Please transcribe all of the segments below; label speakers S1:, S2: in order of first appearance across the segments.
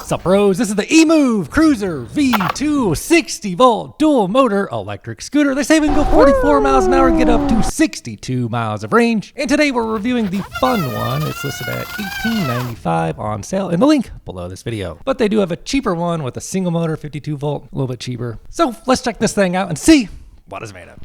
S1: What's up, bros? This is the Emove Cruiser V2 60-volt dual motor electric scooter. They say we can go 44 miles an hour and get up to 62 miles of range. And today we're reviewing the fun one. It's listed at $18.95 on sale in the link below this video. But they do have a cheaper one with a single motor, 52 volt, a little bit cheaper. So let's check this thing out and see what it's made of.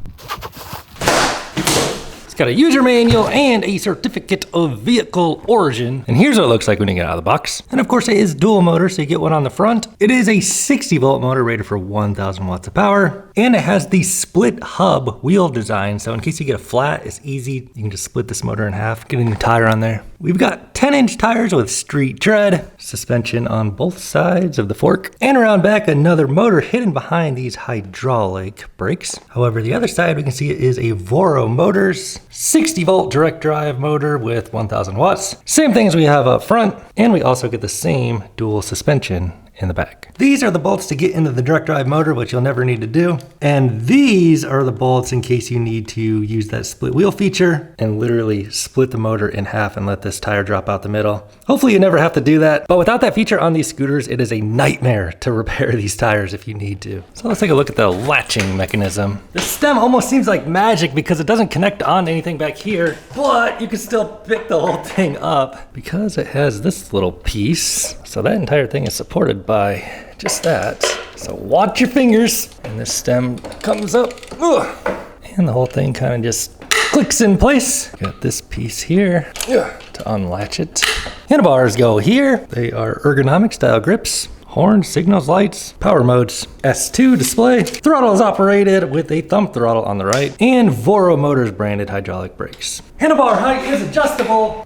S1: It's got a user manual and a certificate of vehicle origin. And here's what it looks like when you get out of the box. And of course it is dual motor, so you get one on the front. It is a 60 volt motor rated for 1000 watts of power. And it has the split hub wheel design. So in case you get a flat, it's easy. You can just split this motor in half, get a new tire on there. We've got 10-inch tires with street tread, suspension on both sides of the fork, and around back another motor hidden behind these hydraulic brakes. However, the other side we can see it is a Voro Motors 60 volt direct drive motor with 1000 watts. Same thing as we have up front, and we also get the same dual suspension in the back. These are the bolts to get into the direct drive motor, which you'll never need to do. And these are the bolts in case you need to use that split wheel feature and literally split the motor in half and let this tire drop out the middle. Hopefully you never have to do that. But without that feature on these scooters, it is a nightmare to repair these tires if you need to. So let's take a look at the latching mechanism. The stem almost seems like magic because it doesn't connect on to anything back here, but you can still pick the whole thing up because it has this little piece. So that entire thing is supported by just that. So watch your fingers. And this stem comes up. And the whole thing kind of just clicks in place. Got this piece here to unlatch it. Handlebars go here. They are ergonomic style grips. Horns, signals, lights, power modes, S2 display. Throttle is operated with a thumb throttle on the right, and Voro Motors branded hydraulic brakes. Handlebar height is adjustable.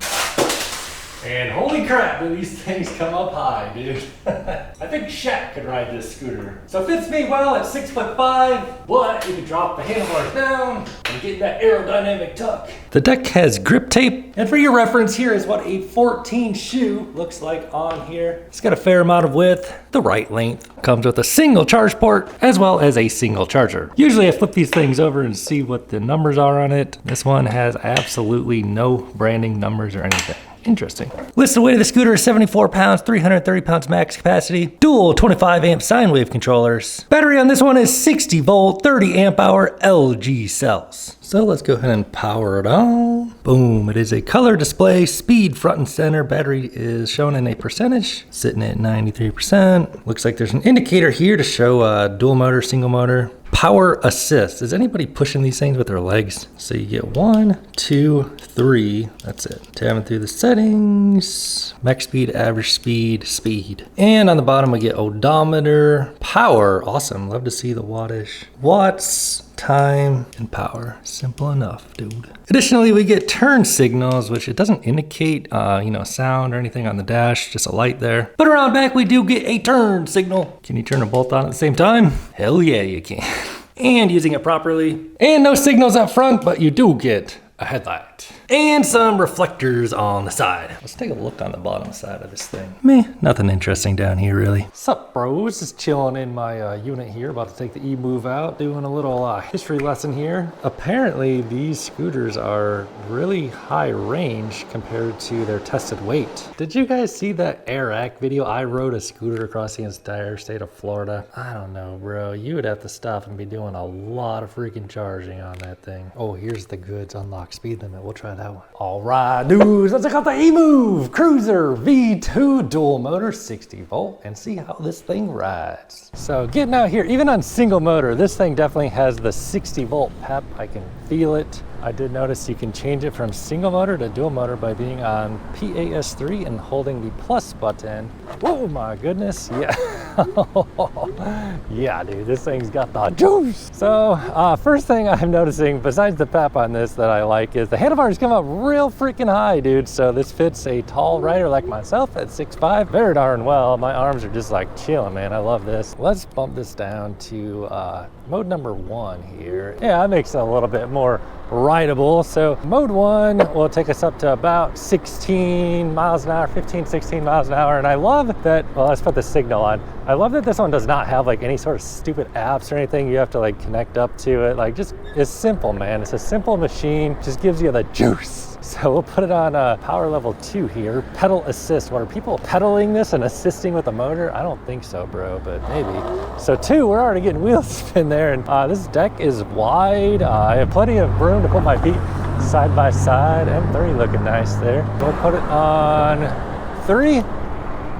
S1: And holy crap, do these things come up high, dude. I think Shaq could ride this scooter. So it fits me well at 6'5", but you can drop the handlebars down and get that aerodynamic tuck. The deck has grip tape, and for your reference, here is what a 14 shoe looks like on here. It's got a fair amount of width, the right length. Comes with a single charge port, as well as a single charger. Usually I flip these things over and see what the numbers are on it. This one has absolutely no branding numbers or anything. Interesting. Listed weight of the scooter is 74 pounds, 330 pounds max capacity. Dual 25 amp sine wave controllers. Battery on this one is 60 volt, 30 amp hour LG cells. So let's go ahead and power it on. Boom, it is a color display, speed front and center. Battery is shown in a percentage, sitting at 93%. Looks like there's an indicator here to show dual motor, single motor. Power assist. Is anybody pushing these things with their legs? So you get 1, 2, 3. That's it. Tabbing through the settings. Max speed, average speed, speed. And on the bottom we get odometer, power. Awesome. Love to see the wattage. Watts, time, and power. Simple enough, dude. Additionally, we get turn signals, which it doesn't indicate, sound or anything on the dash, just a light there. But around back, we do get a turn signal. Can you turn them both on at the same time? Hell yeah, you can. And using it properly. And no signals up front, but you do get a headlight. And some reflectors on the side. Let's take a look on the bottom side of this thing. Meh, nothing interesting down here really. What's up, bros? Just chilling in my unit here, about to take the Emove out, doing a little history lesson here. Apparently these scooters are really high range compared to their tested weight. Did you guys see that Airac video? I rode a scooter across the entire state of Florida. I don't know, bro. You would have to stop and be doing a lot of freaking charging on that thing. Oh, here's the goods unlock speed limit. We'll try that one. All right, dudes, let's check out the Emove Cruiser V2 dual motor 60 volt and see how this thing rides. So getting out here, even on single motor, this thing definitely has the 60 volt pep. I can feel it. I did notice you can change it from single motor to dual motor by being on PAS3 and holding the plus button. Oh my goodness, yeah. Yeah, dude, this thing's got the juice. So first thing I'm noticing, besides the pep on this that I like, is the handlebars come up real freaking high, dude. So this fits a tall rider like myself at 6'5", very darn well. My arms are just like chilling, man. I love this. Let's bump this down to mode number 1 here. Yeah, that makes it a little bit more rideable. So mode 1 will take us up to about 16 miles an hour, 15, 16 miles an hour. And I love that, well, let's put the signal on. I love that this one does not have like any sort of stupid apps or anything you have to like connect up to it. Like, just, it's simple, man. It's a simple machine, just gives you the juice. So we'll put it on power level 2 here. Pedal assist. What, are people pedaling this and assisting with the motor? I don't think so, bro, but maybe. So 2, we're already getting wheel spin there. And this deck is wide. I have plenty of room to put my feet side by side. M3 looking nice there. We'll put it on 3.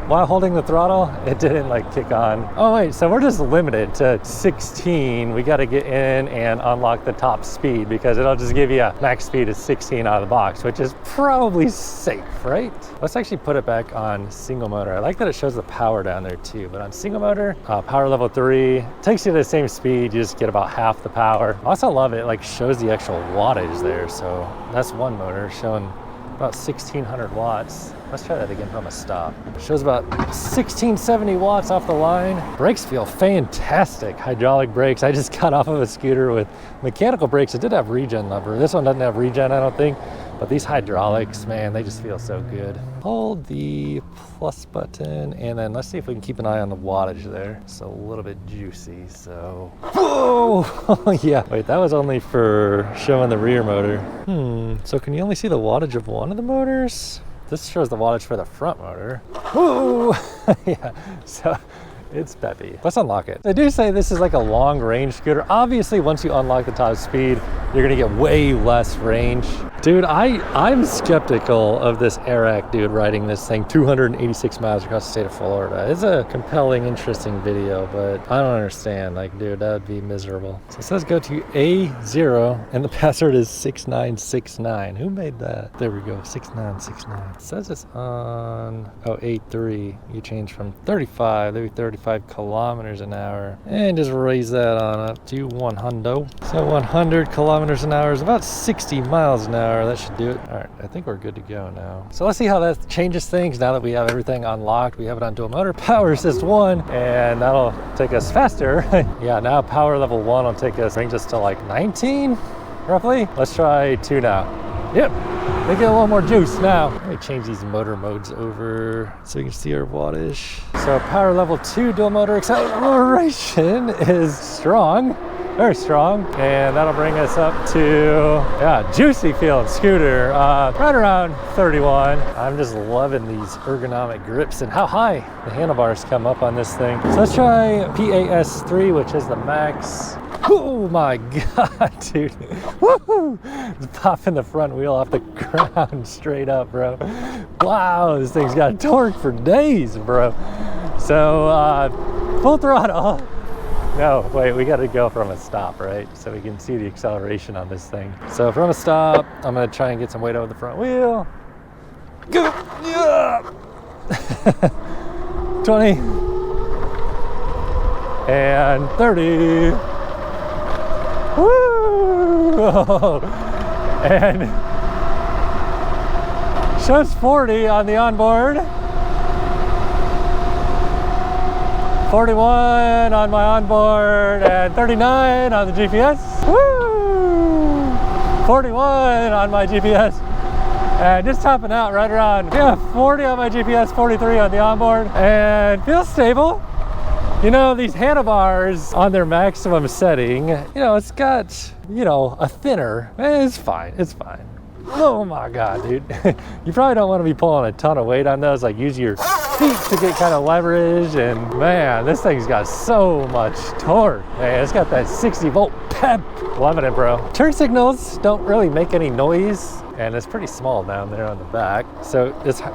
S1: While holding the throttle, it didn't like kick on. Oh wait, so we're just limited to 16. We gotta get in and unlock the top speed because it'll just give you a max speed of 16 out of the box, which is probably safe, right? Let's actually put it back on single motor. I like that it shows the power down there too, but on single motor, power level 3, takes you to the same speed, you just get about half the power. I also love it, like shows the actual wattage there. So that's one motor showing about 1600 watts. Let's try that again from a stop. Shows about 1670 watts off the line. Brakes feel fantastic. Hydraulic brakes. I just got off of a scooter with mechanical brakes. It did have regen lever. This one doesn't have regen, I don't think. But these hydraulics, man, they just feel so good. Hold the plus button, and then let's see if we can keep an eye on the wattage there. It's a little bit juicy, so. Whoa! Yeah, wait, that was only for showing the rear motor. So can you only see the wattage of one of the motors? This shows the wattage for the front motor. Woo! Yeah, so it's peppy. Let's unlock it. They do say this is like a long range scooter. Obviously, once you unlock the top speed, you're gonna get way less range. Dude, I'm skeptical of this Arac dude riding this thing 286 miles across the state of Florida. It's a compelling, interesting video, but I don't understand. Like, dude, that would be miserable. So it says go to A0, and the password is 6969. Who made that? There we go, 6969. It says it's on, A3. You change from 35, maybe 35 kilometers an hour. And just raise that on up to 100. So 100 kilometers an hour is about 60 miles an hour. That should do it. All right, I think we're good to go now. So let's see how that changes things now that we have everything unlocked. We have it on dual motor, power assist 1, and that'll take us faster. Yeah, now power level 1 will brings us to like 19, roughly. Let's try 2 now. Yep, they get a little more juice now. Let me change these motor modes over so you can see our wattage. So power level 2 dual motor acceleration is strong. Very strong, and that'll bring us up to, yeah, juicy feeling scooter, right around 31. I'm just loving these ergonomic grips and how high the handlebars come up on this thing. So let's try PAS3, which is the max. Oh my God, dude. Woohoo! It's popping the front wheel off the ground straight up, bro. Wow, this thing's got torque for days, bro. So, full throttle. No, wait, we gotta go from a stop, right? So we can see the acceleration on this thing. So from a stop, I'm gonna try and get some weight over the front wheel. Go! Yeah! 20. And 30. Woo! And shows 40 on the onboard. 41 on my onboard and 39 on the GPS. Woo! 41 on my GPS. And just topping out right around, yeah, 40 on my GPS, 43 on the onboard, and feels stable. You know, these handlebars on their maximum setting, you know, it's got, you know, a thinner, it's fine, it's fine. Oh my God, dude. You probably don't want to be pulling a ton of weight on those, like use your feet to get kind of leverage, and man, this thing's got so much torque. Man, it's got that 60 volt pep. Loving it, bro. Turn signals don't really make any noise, and it's pretty small down there on the back. So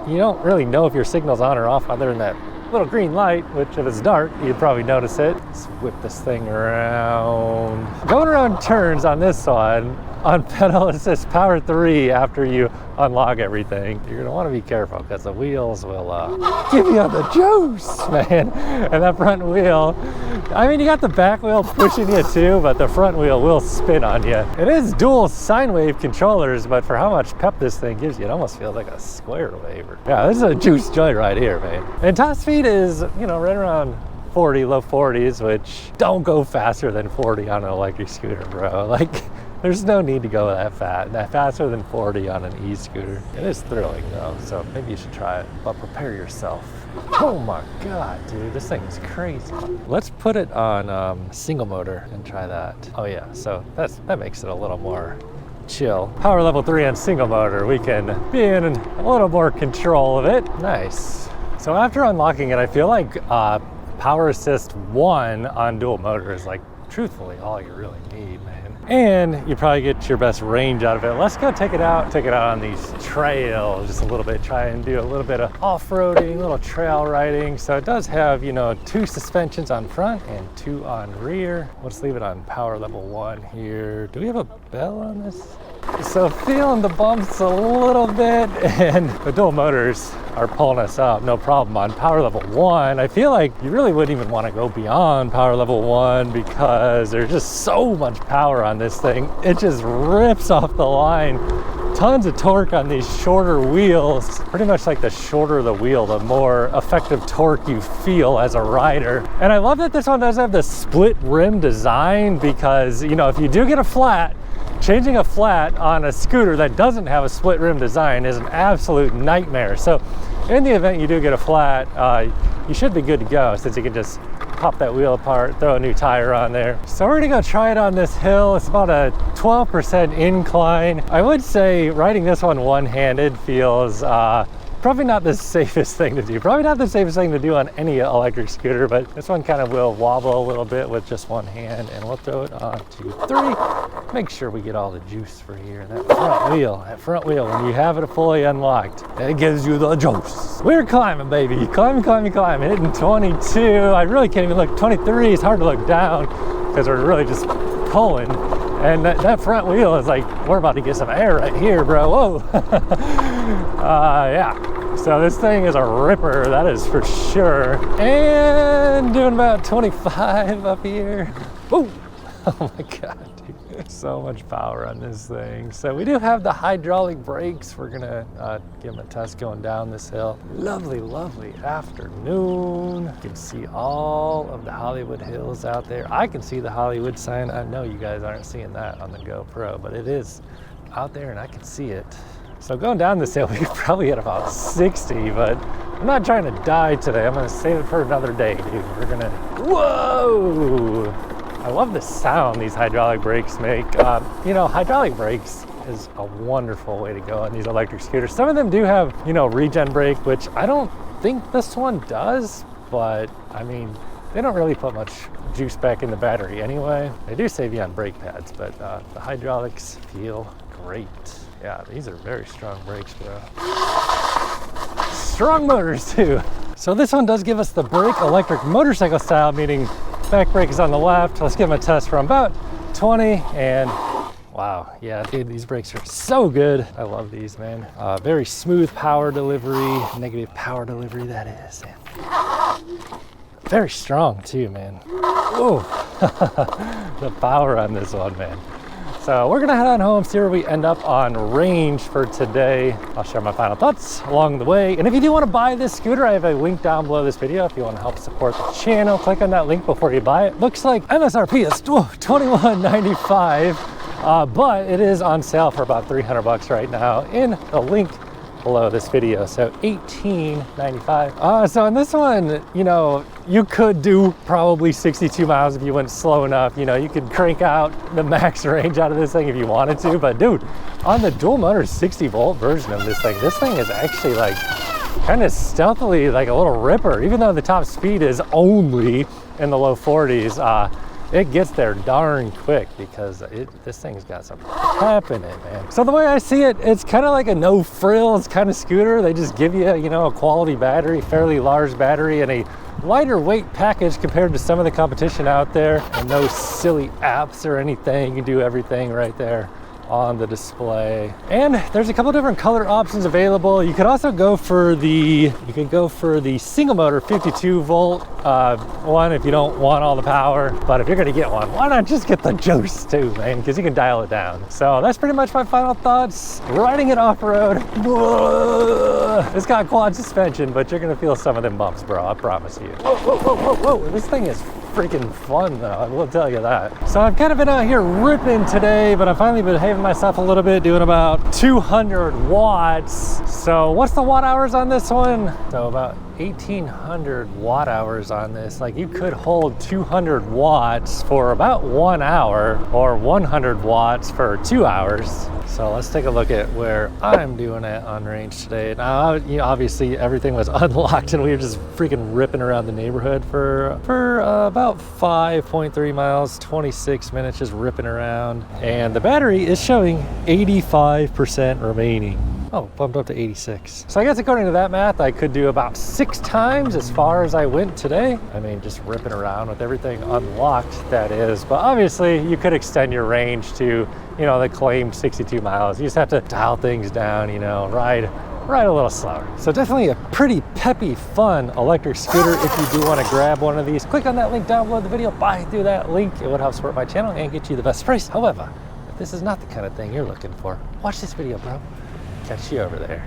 S1: you don't really know if your signal's on or off other than that little green light, which if it's dark, you'd probably notice it. Let's whip this thing around. Going around turns on this one, on pedal assist power 3 after you unlock everything, you're gonna wanna be careful because the wheels will give you the juice, man. And that front wheel, I mean, you got the back wheel pushing you too, but the front wheel will spin on you. It is dual sine wave controllers, but for how much pep this thing gives you, it almost feels like a square wave. Yeah, this is a juice joint right here, man. And top speed is, you know, right around 40, low 40s, which don't go faster than 40 on an electric scooter, bro. Like, there's no need to go that faster than 40 on an e-scooter. It is thrilling though, so maybe you should try it, but prepare yourself. Oh my God, dude, this thing is crazy. Let's put it on single motor and try that. Oh yeah, so that makes it a little more
S2: chill. Power level 3 on single motor, we can be in a little more control of it. Nice. So after unlocking it, I feel like Power Assist 1 on dual motor is like truthfully all you really need, man. And you probably get your best range out of it. Let's go take it out on these trails just a little bit, try and do a little bit of off-roading, little trail riding. So it does have, you know, 2 suspensions on front and 2 on rear. Let's leave it on power level 1 here. Do we have a bell on this? So feeling the bumps a little bit, and the dual motors are pulling us up, no problem. On power level 1, I feel like you really wouldn't even want to go beyond power level 1 because there's just so much power on this thing. It just rips off the line. Tons of torque on these shorter wheels. Pretty much like the shorter the wheel, the more effective torque you feel as a rider. And I love that this one does have the split rim design because, you know, if you do get a flat, changing a flat on a scooter that doesn't have a split rim design is an absolute nightmare. So in the event you do get a flat, you should be good to go since you can just pop that wheel apart, throw a new tire on there. So we're gonna go try it on this hill. It's about a 12% incline. I would say riding this one one-handed feels probably not the safest thing to do. Probably not the safest thing to do on any electric scooter, but this one kind of will wobble a little bit with just one hand, and we'll throw it on 2, 3. Make sure we get all the juice for here. That front wheel, when you have it fully unlocked, it gives you the juice. We're climbing, baby. Climbing. Hitting 22. I really can't even look. 23 is hard to look down because we're really just pulling. And that front wheel is like, we're about to get some air right here, bro. Whoa. Yeah. So this thing is a ripper, that is for sure. And doing about 25 up here. Whoa. Oh my God, dude. So much power on this thing. So we do have the hydraulic brakes. We're gonna give them a test going down this hill. Lovely, lovely afternoon. You can see all of the Hollywood Hills out there. I can see the Hollywood sign. I know you guys aren't seeing that on the GoPro, but it is out there and I can see it. So going down this hill, we could probably hit about 60, but I'm not trying to die today. I'm gonna save it for another day, dude. We're gonna, whoa! I love the sound these hydraulic brakes make. You know, hydraulic brakes is a wonderful way to go on these electric scooters. Some of them do have, you know, regen brake, which I don't think this one does, but I mean, they don't really put much juice back in the battery anyway. They do save you on brake pads, but the hydraulics feel great. Yeah, these are very strong brakes, bro. Strong motors too. So this one does give us the brake electric motorcycle style, meaning back brake is on the left. Let's give them a test from about 20 and wow, yeah, dude, these brakes are so good. I love these, man. Very smooth power delivery, negative power delivery that is. And very strong too, man. Whoa, the power on this one, man. So we're gonna head on home, see where we end up on range for today. I'll share my final thoughts along the way. And if you do wanna buy this scooter, I have a link down below this video. If you wanna help support the channel, click on that link before you buy it. Looks like MSRP is $21.95, but it is on sale for about 300 bucks right now in the link below this video, so $18.95. So in this one, you know, you could do probably 62 miles if you went slow enough. You know, you could crank out the max range out of this thing if you wanted to, but dude, on the dual motor 60 volt version of this thing is actually like kind of stealthily like a little ripper. Even though the top speed is only in the low 40s, it gets there darn quick because this thing's got some pep in it, man. So the way I see it, it's kind of like a no frills kind of scooter. They just give you, you know, a quality battery, fairly large battery, and a lighter weight package compared to some of the competition out there. And no silly apps or anything. You can do everything right there on the display. And there's a couple different color options available. You could also go for the single motor 52 volt one if you don't want all the power. But if you're gonna get one, why not just get the juice too, man? Because you can dial it down. So that's pretty much my final thoughts. Riding it off-road. It's got quad suspension, but you're gonna feel some of them bumps, bro, I promise you. Whoa, whoa, whoa, whoa, whoa. This thing is freaking fun though, I will tell you that. So I've kind of been out here ripping today, but I've finally been behaving myself a little bit, doing about 200 watts. So what's the watt hours on this one? So about 1800 watt hours on this. Like, you could hold 200 watts for about 1 hour or 100 watts for 2 hours. So let's take a look at where I'm doing it on range today. Now, you know, obviously everything was unlocked and we were just freaking ripping around the neighborhood for about 5.3 miles, 26 minutes just ripping around. And the battery is showing 85% remaining. Oh, bumped up to 86. So I guess according to that math, I could do about 6 times as far as I went today. I mean, just ripping around with everything unlocked, that is. But obviously you could extend your range to, you know, the claimed 62 miles. You just have to dial things down, you know, ride a little slower. So definitely a pretty peppy, fun electric scooter. If you do want to grab one of these, click on that link down below the video, buy through that link. It would help support my channel and get you the best price. However, if this is not the kind of thing you're looking for, watch this video, bro. Catch you over there.